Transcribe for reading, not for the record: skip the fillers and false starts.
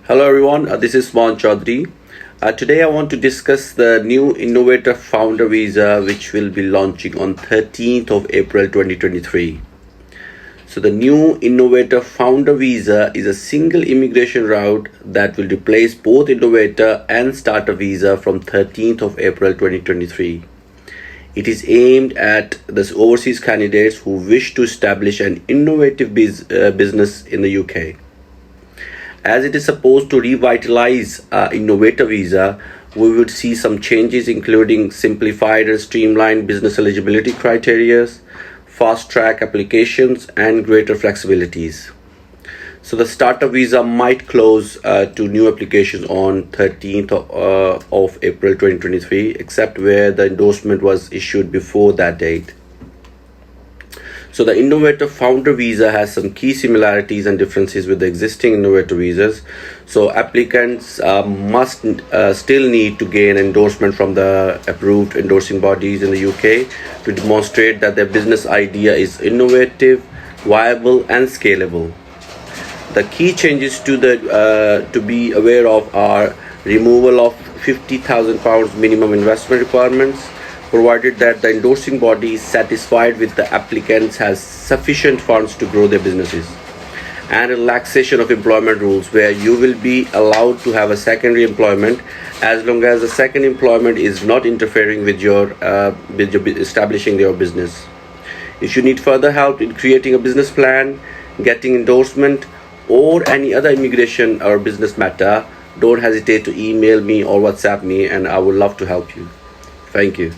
Hello everyone, this is Mon Chaudhary. Today I want to discuss the new Innovator Founder Visa which will be launching on 13th of April 2023. So the new Innovator Founder Visa is a single immigration route that will replace both Innovator and Starter Visa from 13th of April 2023. It is aimed at the overseas candidates who wish to establish an innovative business in the UK. As it is supposed to revitalize Innovator Visa, we would see some changes including simplified and streamlined business eligibility criteria, fast-track applications, and greater flexibilities. So the Starter Visa might close to new applications on 13th of April 2023, except where the endorsement was issued before that date. So the Innovator Founder Visa has some key similarities and differences with the existing Innovator Visas. So applicants must still need to gain endorsement from the approved endorsing bodies in the UK to demonstrate that their business idea is innovative, viable, and scalable. The key changes to be aware of are removal of £50,000 minimum investment requirements, provided that the endorsing body is satisfied with the applicants has sufficient funds to grow their businesses, and relaxation of employment rules where you will be allowed to have a secondary employment as long as the second employment is not interfering with your establishing your business. If you need further help in creating a business plan, getting endorsement, or any other immigration or business matter, don't hesitate to email me or WhatsApp me, and I would love to help you. Thank you.